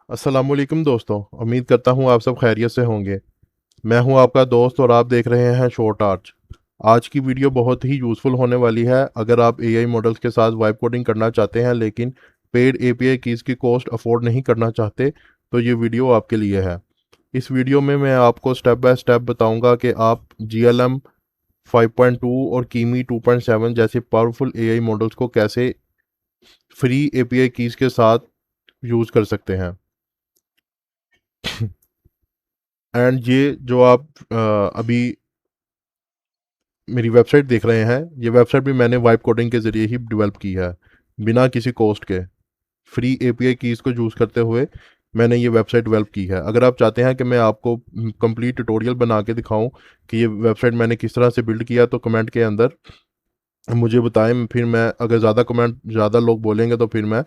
अस्सलामुअलैकुम दोस्तों। उम्मीद करता हूँ आप सब खैरियत से होंगे। मैं हूँ आपका दोस्त और आप देख रहे हैं शॉर्ट आर्च। आज की वीडियो बहुत ही यूज़फुल होने वाली है। अगर आप एआई मॉडल्स के साथ वाइब कोडिंग करना चाहते हैं लेकिन पेड एपीआई कीज़ की कॉस्ट अफोर्ड नहीं करना चाहते तो ये वीडियो आपके लिए है। इस वीडियो में मैं आपको स्टेप बाय स्टेप बताऊंगा कि आप GLM 5.2 और कीमी 2.7 जैसे पावरफुल एआई मॉडल्स को कैसे फ्री एपीआई कीज़ के साथ यूज़ कर सकते हैं। एंड ये जो आप अभी मेरी वेबसाइट देख रहे हैं, ये वेबसाइट भी मैंने वाइब कोडिंग के ज़रिए ही डेवलप की है, बिना किसी कॉस्ट के। फ्री एपीआई कीज़ को यूज़ करते हुए मैंने ये वेबसाइट डेवलप की है। अगर आप चाहते हैं कि मैं आपको कंप्लीट ट्यूटोरियल बना के दिखाऊं कि ये वेबसाइट मैंने किस तरह से बिल्ड किया, तो कमेंट के अंदर मुझे बताएं। फिर मैं, अगर ज़्यादा लोग बोलेंगे तो फिर मैं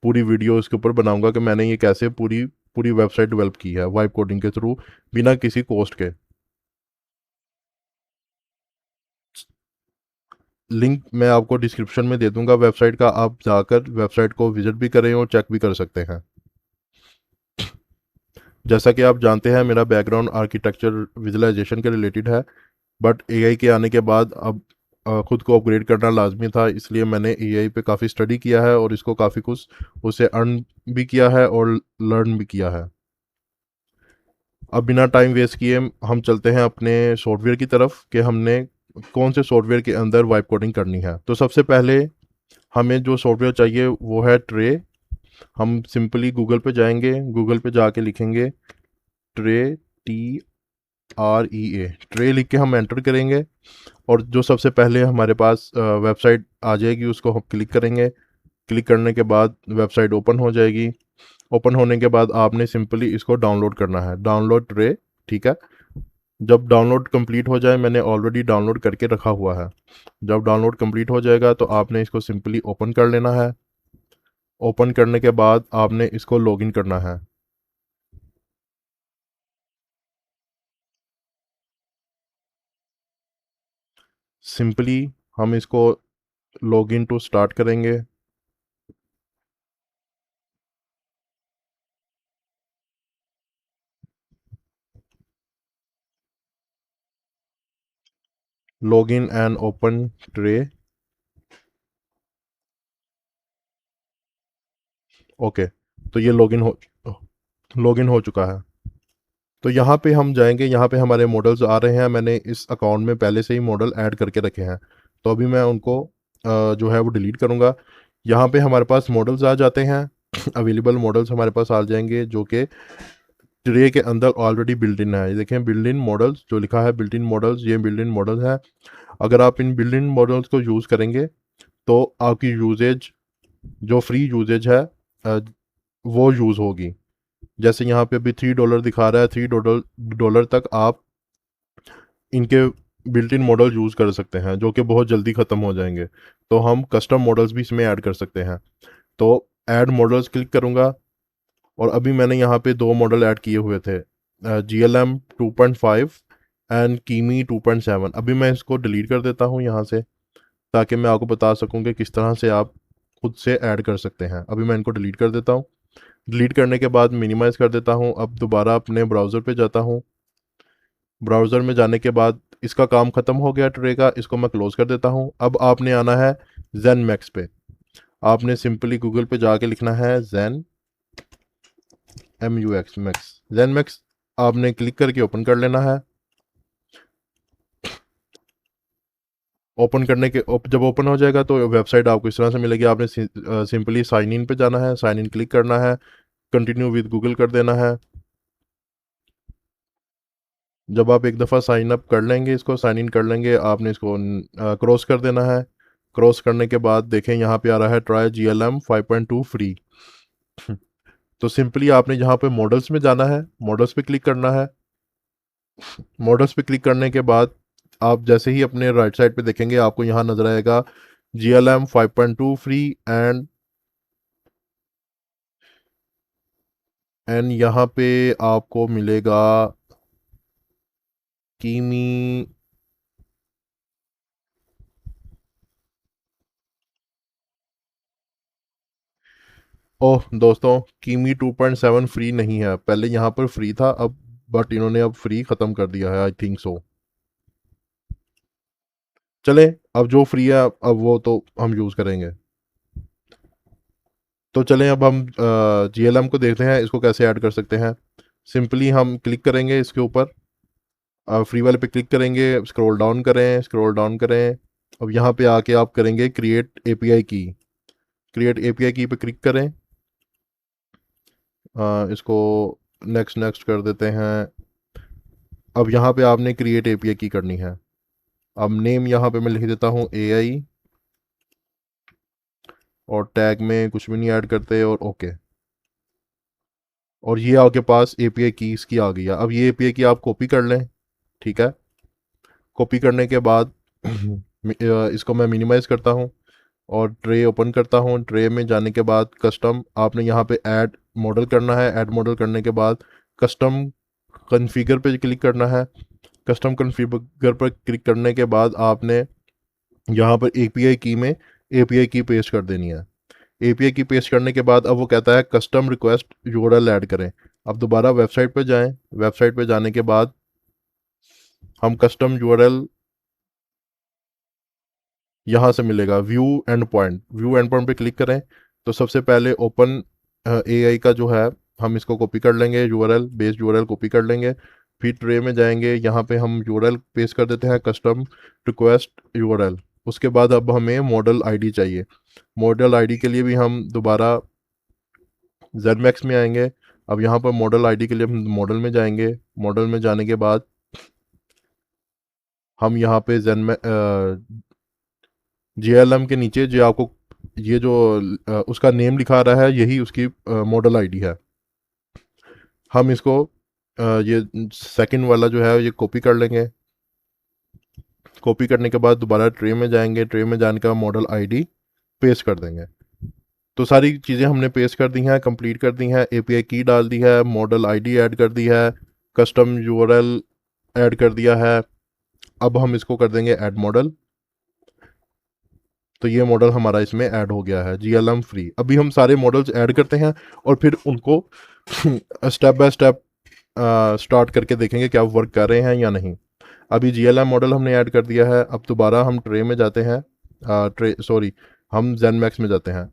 पूरी वीडियो इसके ऊपर बनाऊंगा कि मैंने ये कैसे पूरी पूरी वेबसाइट डेवलप की है वाइब कोडिंग के थ्रू, बिना किसी कॉस्ट के। लिंक मैं आपको डिस्क्रिप्शन में दे दूंगा वेबसाइट का, आप जाकर वेबसाइट को विजिट भी करें और चेक भी कर सकते हैं। जैसा कि आप जानते हैं, मेरा बैकग्राउंड आर्किटेक्चर विजुअलाइजेशन के रिलेटेड है, बट एआई के आने के बाद अब खुद को अपग्रेड करना लाजमी था, इसलिए मैंने एआई पे काफ़ी स्टडी किया है और इसको काफ़ी कुछ उससे अर्न भी किया है और लर्न भी किया है। अब बिना टाइम वेस्ट किए हम चलते हैं अपने सॉफ्टवेयर की तरफ कि हमने कौन से सॉफ्टवेयर के अंदर वाइब कोडिंग करनी है। तो सबसे पहले हमें जो सॉफ्टवेयर चाहिए वो है ट्रे। हम सिंपली गूगल पे जाएंगे, गूगल पे जाके लिखेंगे ट्रे, TREA, ट्रे लिख के हम एंटर करेंगे और जो सबसे पहले हमारे पास वेबसाइट आ जाएगी उसको हम क्लिक करेंगे। क्लिक करने के बाद वेबसाइट ओपन हो जाएगी। ओपन होने के बाद आपने सिंपली इसको डाउनलोड करना है, डाउनलोड ट्रे। ठीक है। जब डाउनलोड कंप्लीट हो जाए, मैंने ऑलरेडी डाउनलोड करके रखा हुआ है। जब डाउनलोड कंप्लीट हो जाएगा तो आपने इसको सिंपली ओपन कर लेना है। ओपन करने के बाद आपने इसको लॉगिन करना है। सिंपली हम इसको लॉगिन टू स्टार्ट करेंगे। Login and open tray. Okay, तो ये लॉगिन हो चुका है। तो यहाँ पे हम जाएंगे, यहाँ पे हमारे मॉडल्स आ रहे हैं। मैंने इस अकाउंट में पहले से ही मॉडल ऐड करके रखे हैं, तो अभी मैं उनको जो है वो डिलीट करूँगा। यहाँ पे हमारे पास मॉडल्स आ जाते हैं। अवेलेबल मॉडल्स हमारे पास आ जाएंगे जो कि ट्रे के अंदर ऑलरेडी बिल्ट इन है। ये देखें, बिल्ट इन मॉडल्स जो लिखा है, बिल्ट इन मॉडल्स, ये बिल्ट इन मॉडल्स हैं। अगर आप इन बिल्ट इन मॉडल्स को यूज़ करेंगे तो आपकी यूजेज, जो फ्री यूजेज है, अ, वो यूज़ होगी। जैसे यहाँ पे अभी $3 दिखा रहा है, $3 तक आप इनके बिल्ट इन मॉडल यूज़ कर सकते हैं जो कि बहुत जल्दी ख़त्म हो जाएंगे। तो हम कस्टम मॉडल्स भी इसमें ऐड कर सकते हैं। तो ऐड मॉडल्स क्लिक करूँगा और अभी मैंने यहाँ पे दो मॉडल ऐड किए हुए थे, GLM 2.5 एंड कीमी 2.7। अभी मैं इसको डिलीट कर देता हूँ यहाँ से, ताकि मैं आपको बता सकूँ कि किस तरह से आप खुद से ऐड कर सकते हैं। अभी मैं इनको डिलीट कर देता हूँ। डिलीट करने के बाद मिनिमाइज़ कर देता हूँ। अब दोबारा अपने ब्राउज़र पे जाता हूँ। ब्राउज़र में जाने के बाद इसका काम ख़त्म हो गया ट्रे का, इसको मैं क्लोज़ कर देता हूँ। अब आपने आना है जैन मैक्स पे। आपने सिंपली गूगल पे जाके लिखना है Jain, MUX, max, Jain max. आपने क्लिक करके ओपन कर लेना है। ओपन करने के जब ओपन हो जाएगा तो वेबसाइट आपको इस तरह से मिलेगी। आपने सिंपली साइन इन पे जाना है, साइन इन क्लिक करना है, कंटिन्यू विद गूगल कर देना है। जब आप एक दफ़ा साइन अप कर लेंगे, इसको साइन इन कर लेंगे, आपने इसको क्रॉस कर देना है। क्रॉस करने के बाद देखें यहाँ पे आ रहा है ट्राई GLM 5.2 फ्री। तो सिंपली आपने यहाँ पे मॉडल्स में जाना है, मॉडल्स पे क्लिक करना है। मॉडल्स पे क्लिक करने के बाद आप जैसे ही अपने राइट साइड पे देखेंगे, आपको यहाँ नजर आएगा GLM 5.2 फ्री एंड यहाँ पे आपको मिलेगा कीमी। ओह दोस्तों, कीमी 2.7 फ्री नहीं है, पहले यहाँ पर फ्री था अब, बट इन्होंने अब फ्री ख़त्म कर दिया है, आई थिंक सो। चले, अब जो फ्री है अब वो तो हम यूज़ करेंगे। तो चलें अब हम GLM को देखते हैं, इसको कैसे ऐड कर सकते हैं। सिंपली हम क्लिक करेंगे इसके ऊपर, फ्री वाले पे क्लिक करेंगे, स्क्रॉल डाउन करें, स्क्रॉल डाउन करें। अब यहाँ पे आके आप करेंगे क्रिएट एपीआई की, क्रिएट एपीआई की पे क्लिक करें। इसको नेक्स्ट नेक्स्ट कर देते हैं। अब यहाँ पे आपने क्रिएट एपीआई की करनी है। अब नेम यहाँ पे मैं लिख देता हूँ AI, और टैग में कुछ भी नहीं ऐड करते, और ओके। और ये आपके पास एपीआई की इसकी आ गई है। अब ये एपीआई की आप कॉपी कर लें, ठीक है। कॉपी करने के बाद इसको मैं मिनिमाइज़ करता हूँ और ट्रे ओपन करता हूँ। ट्रे में जाने के बाद कस्टम, आपने यहाँ पे ऐड मॉडल करना है। ऐड मॉडल करने के बाद कस्टम कॉन्फ़िगर पे क्लिक करना है। कस्टम कॉन्फ़िगर पर क्लिक करने के बाद आपने यहाँ पर एपीआई की में एपीआई की पेस्ट कर देनी है। एपीआई की पेस्ट करने के बाद अब वो कहता है कस्टम रिक्वेस्ट यूआरएल ऐड करें। अब दोबारा वेबसाइट पर जाएं। वेबसाइट पर जाने के बाद हम कस्टम यूआरएल यहाँ से मिलेगा, view and point. View and point पे क्लिक करें तो सबसे पहले ओपन AI का जो है, हम इसको कॉपी कर लेंगे, यूआरएल बेस्ड यूआरएल कॉपी कर लेंगे। फिर ट्रे में जाएंगे, यहाँ पे हम यूआरएल पेस्ट कर देते हैं, कस्टम रिक्वेस्ट यूआरएल। उसके बाद अब हमें मॉडल आईडी चाहिए। मॉडल आईडी के लिए भी हम दोबारा ZMax में आएंगे। अब यहाँ पर मॉडल आईडी के लिए हम मॉडल में जाएंगे। मॉडल में जाने के बाद हम यहाँ पे JLM के नीचे जो आपको ये जो उसका नेम लिखा रहा है, यही उसकी मॉडल आईडी है। हम इसको ये सेकंड वाला जो है ये कॉपी कर लेंगे। कॉपी करने के बाद दोबारा ट्रे में जाएंगे। ट्रे में जाने का मॉडल आईडी पेस्ट कर देंगे। तो सारी चीज़ें हमने पेस्ट कर दी हैं, कंप्लीट कर दी हैं। एपीआई की डाल दी है, मॉडल आईडी ऐड कर दी है, कस्टम यूआरएल ऐड कर दिया है। अब हम इसको कर देंगे ऐड मॉडल। तो ये मॉडल हमारा इसमें ऐड हो गया है, GLM फ्री। अभी हम सारे मॉडल्स ऐड करते हैं और फिर उनको स्टेप बाय स्टेप स्टार्ट करके देखेंगे क्या वर्क कर रहे हैं या नहीं। अभी GLM मॉडल हमने ऐड कर दिया है। अब दोबारा हम ट्रे में जाते हैं, हम ZenMax में जाते हैं।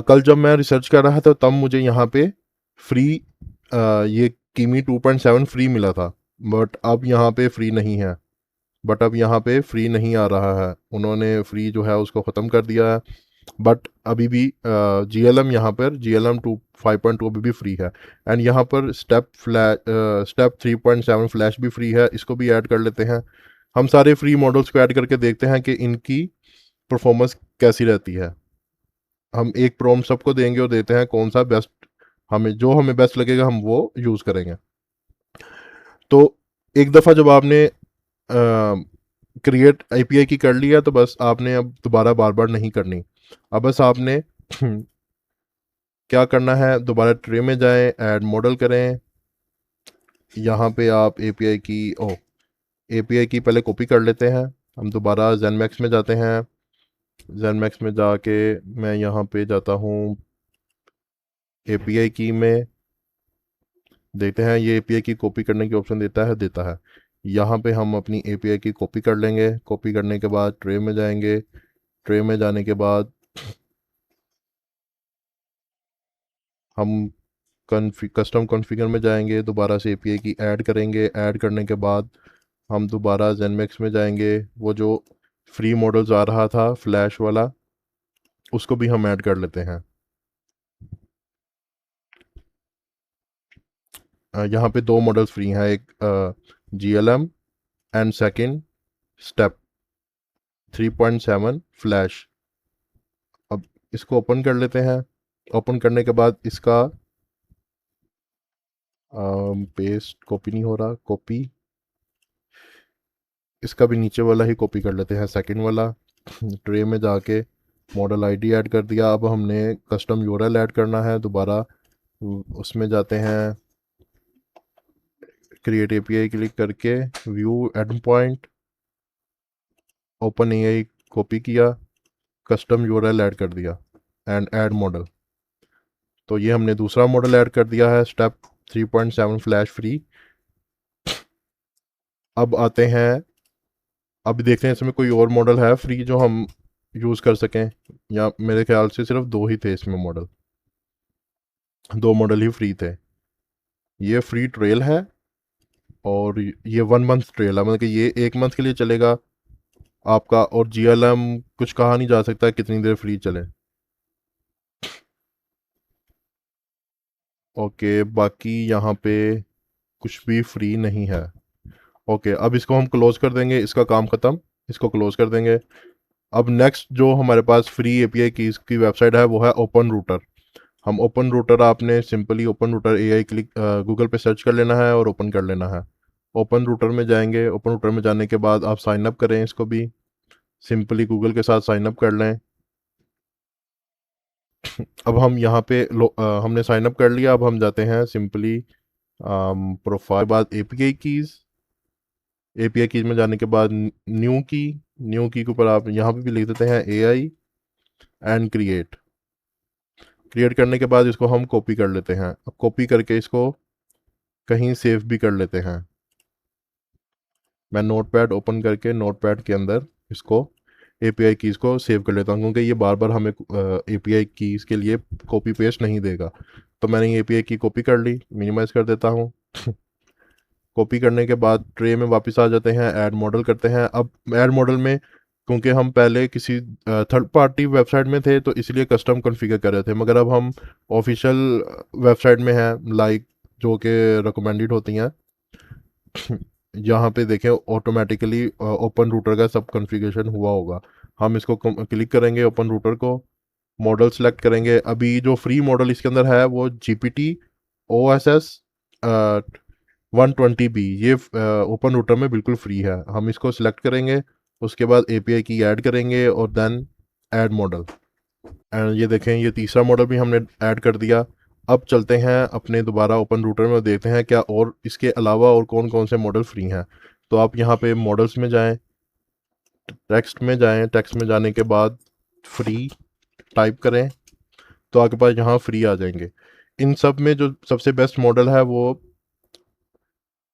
कल जब मैं रिसर्च कर रहा था तब मुझे यहाँ पे फ्री ये कीमी 2.7 फ्री मिला था, बट अब यहाँ पे फ्री नहीं है। बट अब यहाँ पे फ्री नहीं आ रहा है, उन्होंने फ्री जो है उसको ख़त्म कर दिया है। बट अभी भी GLM यहाँ पर GLM 5.2 अभी भी फ्री है। एंड यहाँ पर स्टेप 3.7 फ्लैश भी फ्री है, इसको भी ऐड कर लेते हैं। हम सारे फ्री मॉडल्स को ऐड करके देखते हैं कि इनकी परफॉर्मेंस कैसी रहती है। हम एक प्रॉम्प्ट सबको देंगे और देते हैं कौन सा बेस्ट, हमें बेस्ट लगेगा हम वो यूज़ करेंगे। तो एक दफ़ा जब आपने क्रिएट API की कर लिया तो बस आपने अब दोबारा बार बार नहीं करनी। अब बस आपने क्या करना है, दोबारा ट्रे में जाएं, ऐड मॉडल करें। यहाँ पे आप API की पहले कॉपी कर लेते हैं। हम दोबारा ZenMax में जाते हैं। ZenMax में जाके मैं यहाँ पे जाता हूँ API की में, देखते हैं ये API की कॉपी करने की ऑप्शन देता है। यहाँ पे हम अपनी API की कॉपी कर लेंगे। कॉपी करने के बाद ट्रे में जाएंगे। ट्रे में जाने के बाद हम कस्टम कॉन्फ़िगर में जाएंगे, दोबारा से API की ऐड करेंगे। ऐड करने के बाद हम दोबारा ZenMax में जाएंगे, वो जो फ्री मॉडल्स आ रहा था फ्लैश वाला, उसको भी हम ऐड कर लेते हैं। यहाँ पे दो मॉडल्स फ्री हैं, एक GLM and second step 3.7 flash. अब इसको ओपन कर लेते हैं। ओपन करने के बाद इसका पेस्ट कॉपी नहीं हो रहा, कॉपी इसका भी नीचे वाला ही कॉपी कर लेते हैं, सेकंड वाला। ट्रे में जाके मॉडल आईडी ऐड कर दिया। अब हमने कस्टम यूआरएल ऐड करना है दोबारा। उसमें जाते हैं, क्रिएट API क्लिक करके view and point, open AI copy किया, कस्टम यूआरएल ऐड कर दिया। And add model. तो ये हमने दूसरा मॉडल ऐड कर दिया है, स्टेप 3.7 फ्लैश फ्री। अब आते हैं, अब देखते हैं इसमें कोई और मॉडल है फ्री जो हम यूज़ कर सकें, या मेरे ख्याल से सिर्फ दो ही थे इसमें मॉडल, दो मॉडल ही फ्री थे। ये फ्री ट्रेल है और ये 1 मंथ ट्रेल है, मतलब कि ये 1 मंथ के लिए चलेगा आपका, और GLM कुछ कहा नहीं जा सकता कितनी देर फ्री चले। ओके, बाकी यहाँ पे कुछ भी फ्री नहीं है। ओके, अब इसको हम क्लोज कर देंगे, इसका काम ख़त्म, इसको क्लोज कर देंगे। अब नेक्स्ट जो हमारे पास फ्री API की इसकी वेबसाइट है वो है ओपन रूटर। हम ओपन रूटर, आपने simply open router AI click Google पे सर्च कर लेना है और ओपन कर लेना है। ओपन रूटर में जाएंगे, ओपन रूटर में जाने के बाद आप साइन अप करें, इसको भी सिंपली गूगल के साथ साइन अप कर लें। अब हम यहाँ पे हमने साइन अप कर लिया। अब हम जाते हैं सिंपली प्रोफाइल, बाद API कीज में जाने के बाद न्यू की के ऊपर आप यहाँ पे भी लिख देते हैं AI एंड क्रिएट करने के बाद इसको हम कॉपी कर लेते हैं। अब कॉपी करके इसको कहीं सेव भी कर लेते हैं। मैं नोटपैड ओपन करके नोटपैड के अंदर इसको API कीज़ को सेव कर लेता हूँ, क्योंकि ये बार बार हमें API कीज़ के लिए कॉपी पेस्ट नहीं देगा। तो मैंने ये API की कॉपी कर ली, मिनिमाइज़ कर देता हूँ। कॉपी करने के बाद ट्रे में वापस आ जाते हैं, ऐड मॉडल करते हैं। अब ऐड मॉडल में, क्योंकि हम पहले किसी थर्ड पार्टी वेबसाइट में थे तो इसलिए कस्टम कॉन्फ़िगर कर रहे थे, मगर अब हम ऑफिशियल वेबसाइट में हैं, लाइक जो कि रिकमेंडेड होती हैं। यहाँ पे देखें ऑटोमेटिकली ओपन रूटर का सब कॉन्फ़िगरेशन हुआ होगा। हम इसको क्लिक करेंगे, ओपन रूटर को, मॉडल सेलेक्ट करेंगे। अभी जो फ्री मॉडल इसके अंदर है वो GPT OSS 120B, ये ओपन रूटर में बिल्कुल फ्री है। हम इसको सिलेक्ट करेंगे, उसके बाद API की ऐड करेंगे और देन ऐड मॉडल। एंड ये देखें, ये तीसरा मॉडल भी हमने ऐड कर दिया। अब चलते हैं अपने दोबारा ओपन रूटर में, देखते हैं क्या और इसके अलावा और कौन कौन से मॉडल फ्री हैं। तो आप यहाँ पे मॉडल्स में जाएं, टेक्स्ट में जाएं, टेक्स्ट में जाने के बाद फ्री टाइप करें तो आपके पास यहाँ फ्री आ जाएंगे। इन सब में जो सबसे बेस्ट मॉडल है वो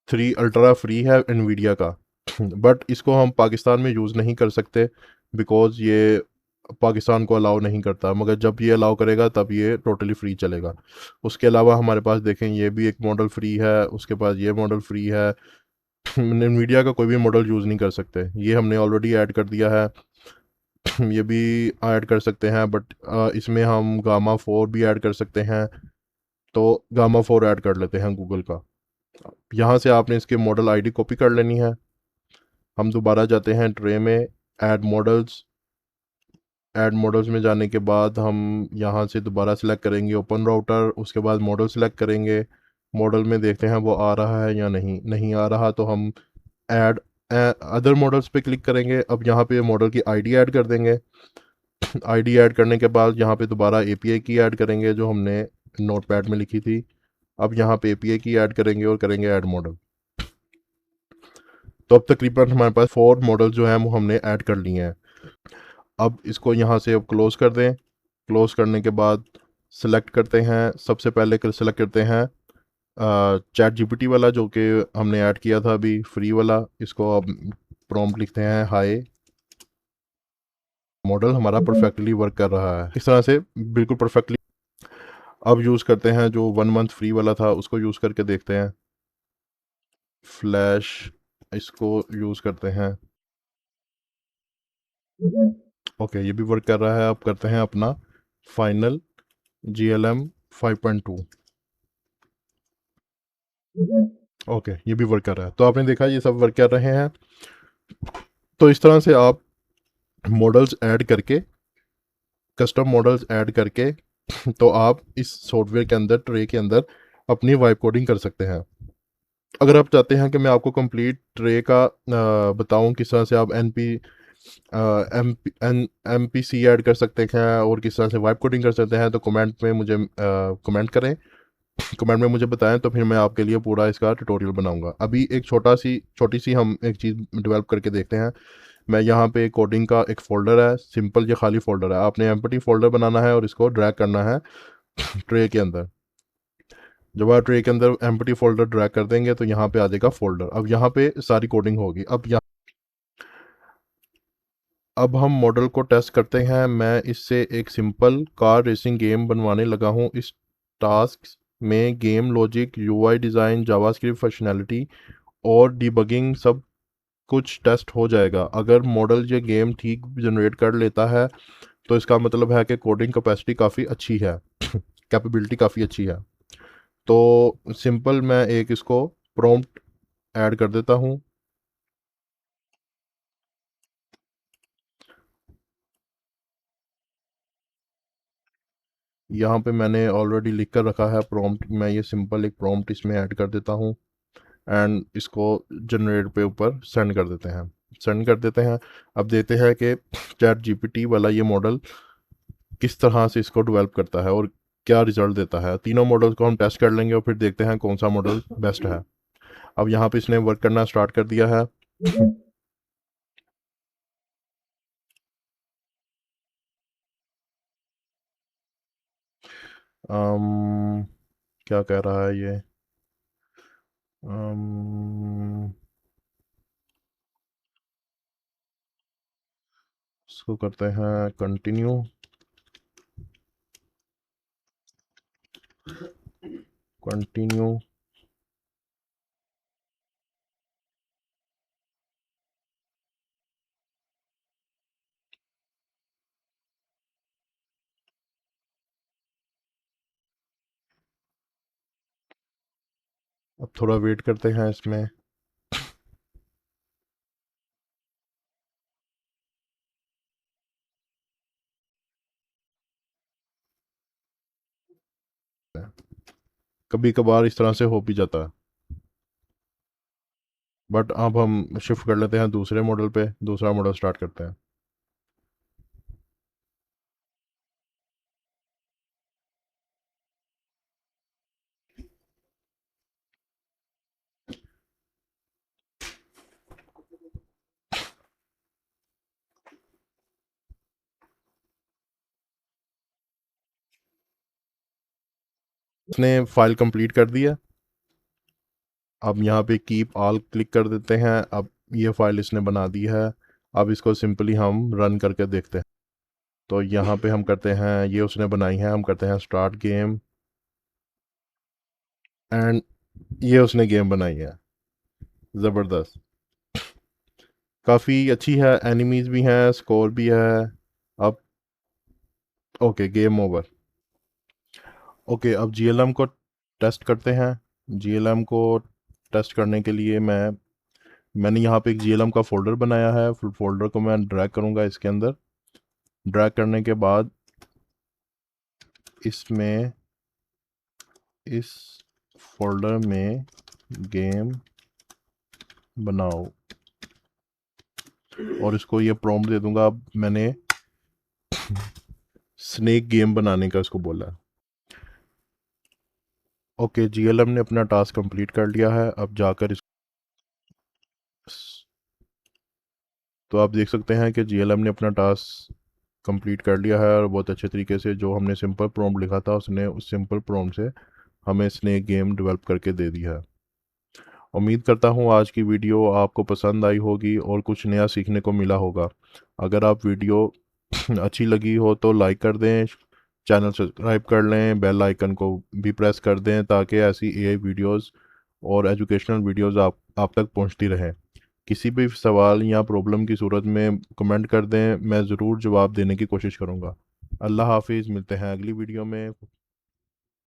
3 अल्ट्रा फ्री है NVIDIA का। बट इसको हम पाकिस्तान में यूज़ नहीं कर सकते, बिकॉज़ ये पाकिस्तान को अलाउ नहीं करता, मगर जब ये अलाउ करेगा तब ये टोटली फ्री चलेगा। उसके अलावा हमारे पास देखें, ये भी एक मॉडल फ्री है, उसके पास ये मॉडल फ्री है। NVIDIA का कोई भी मॉडल यूज़ नहीं कर सकते, ये हमने ऑलरेडी ऐड कर दिया है। ये भी ऐड कर सकते हैं, बट इसमें हम गामा 4 भी ऐड कर सकते हैं, तो गामा 4 ऐड कर लेते हैं गूगल का। यहाँ से आपने इसके मॉडल ID कॉपी कर लेनी है। हम दोबारा जाते हैं ट्रे में, ऐड मॉडल्स। ऐड मॉडल्स में जाने के बाद हम यहाँ से दोबारा सेलेक्ट करेंगे ओपन राउटर, उसके बाद मॉडल सेलेक्ट करेंगे। मॉडल में देखते हैं वो आ रहा है या नहीं, नहीं आ रहा तो हम ऐड अदर मॉडल्स पे क्लिक करेंगे। अब यहाँ पे मॉडल की ID ऐड कर देंगे। ID ऐड करने के बाद यहाँ पे दोबारा API की ऐड करेंगे जो हमने नोटपैड में लिखी थी। अब यहाँ पे API की ऐड करेंगे और करेंगे ऐड मॉडल। तो अब तकरीबन हमारे पास 4 मॉडल जो हैं वो हमने ऐड कर लिए हैं। अब इसको यहाँ से अब क्लोज कर दें। क्लोज करने के बाद सिलेक्ट करते हैं, सबसे पहले सिलेक्ट करते हैं चैट GPT वाला जो कि हमने ऐड किया था अभी, फ्री वाला। इसको अब प्रॉम्प्ट लिखते हैं हाय, मॉडल हमारा परफेक्टली वर्क कर रहा है, इस तरह से बिल्कुल परफेक्टली। अब यूज़ करते हैं जो 1 मंथ फ्री वाला था, उसको यूज़ करके देखते हैं। फ्लैश, इसको यूज़ करते हैं। ओके, ये भी वर्क कर रहा है। अब करते हैं अपना फाइनल GLM 5.2। ओके, ये भी वर्क कर रहा है। तो आपने देखा ये सब वर्क कर रहे हैं। तो इस तरह से आप मॉडल्स ऐड करके, कस्टम मॉडल्स ऐड करके तो आप इस सॉफ्टवेयर के अंदर, ट्रे के अंदर अपनी वाइब कोडिंग कर सकते हैं। अगर आप चाहते हैं कि मैं आपको कंप्लीट ट्रे का बताऊं किस तरह से आप एम पी सी ऐड कर सकते हैं और किस तरह से वाइब कोडिंग कर सकते हैं, तो कमेंट में मुझे कमेंट करें, कमेंट में मुझे बताएं, तो फिर मैं आपके लिए पूरा इसका ट्यूटोरियल बनाऊंगा। अभी एक छोटी सी हम एक चीज़ डेवलप करके देखते हैं। मैं यहाँ पे कोडिंग का एक फ़ोल्डर है, सिंपल ये खाली फ़ोल्डर है, आपने एम्प्टी फ़ोल्डर बनाना है और इसको ड्रैग करना है ट्रे के अंदर। जब आप ट्रे के अंदर एम्प्टी फ़ोल्डर ड्रैग कर देंगे तो यहाँ पे आ जाएगा फ़ोल्डर। अब यहाँ पे सारी कोडिंग होगी। अब हम मॉडल को टेस्ट करते हैं। मैं इससे एक सिंपल कार रेसिंग गेम बनवाने लगा हूँ। इस टास्क में game logic, UI design, JavaScript functionality और डिबगिंग सब कुछ टेस्ट हो जाएगा। अगर मॉडल ये गेम ठीक जनरेट कर लेता है तो इसका मतलब है कि कोडिंग कैपेसिटी काफ़ी अच्छी है कैपेबिलिटी काफ़ी अच्छी है। तो सिंपल मैं एक इसको प्रॉम्प्ट ऐड कर देता हूँ। यहाँ पे मैंने ऑलरेडी लिख कर रखा है प्रॉम्प्ट। मैं ये सिंपल एक प्रॉम्प्ट इसमें ऐड कर देता हूँ एंड इसको जनरेट पे ऊपर सेंड कर देते हैं। अब देते हैं कि चैट जीपीटी वाला ये मॉडल किस तरह से इसको डेवलप करता है और क्या रिजल्ट देता है। तीनों मॉडल्स को हम टेस्ट कर लेंगे और फिर देखते हैं कौन सा मॉडल बेस्ट है। अब यहाँ पे इसने वर्क करना स्टार्ट कर दिया है। क्या कह रहा है ये? इसको करते हैं कंटिन्यू। कंटिन्यू। अब थोड़ा वेट करते हैं इसमें। कभी कभार इस तरह से हो भी जाता है। बट अब हम शिफ्ट कर लेते हैं दूसरे मॉडल पे, दूसरा मॉडल स्टार्ट करते हैं। इसने फाइल कंप्लीट कर दिया। अब यहाँ पे कीप ऑल क्लिक कर देते हैं। अब ये फाइल इसने बना दी है। अब इसको सिंपली हम रन करके देखते हैं। तो यहाँ पे हम करते हैं, ये उसने बनाई है, हम करते हैं स्टार्ट गेम एंड ये उसने गेम बनाई है। ज़बरदस्त, काफ़ी अच्छी है। एनिमीज़ भी हैं, स्कोर भी है। अब ओके, गेम ओवर। ओके, अब जीएलएम को टेस्ट करते हैं। जीएलएम को टेस्ट करने के लिए मैंने यहाँ पे एक जीएलएम का फ़ोल्डर बनाया है। फोल्डर को मैं ड्रैग करूँगा इसके अंदर। ड्रैग करने के बाद इसमें इस फोल्डर में गेम बनाओ और इसको ये प्रॉम्प्ट दे दूंगा। अब मैंने स्नेक गेम बनाने का इसको बोला। ओके, जीएलएम ने अपना टास्क कंप्लीट कर लिया है। अब जाकर इस तो आप देख सकते हैं कि जीएलएम ने अपना टास्क कंप्लीट कर लिया है और बहुत अच्छे तरीके से जो हमने सिंपल प्रॉम्प्ट लिखा था उसने उस सिंपल प्रॉम्प्ट से हमें स्नेक गेम डेवलप करके दे दिया है। उम्मीद करता हूँ आज की वीडियो आपको पसंद आई होगी और कुछ नया सीखने को मिला होगा। अगर आप वीडियो अच्छी लगी हो तो लाइक कर दें, चैनल सब्सक्राइब कर लें, बेल आइकन को भी प्रेस कर दें ताकि ऐसी एआई वीडियोस और एजुकेशनल वीडियोस आप तक पहुंचती रहें। किसी भी सवाल या प्रॉब्लम की सूरत में कमेंट कर दें, मैं ज़रूर जवाब देने की कोशिश करूँगा। अल्लाह हाफिज़, मिलते हैं अगली वीडियो में।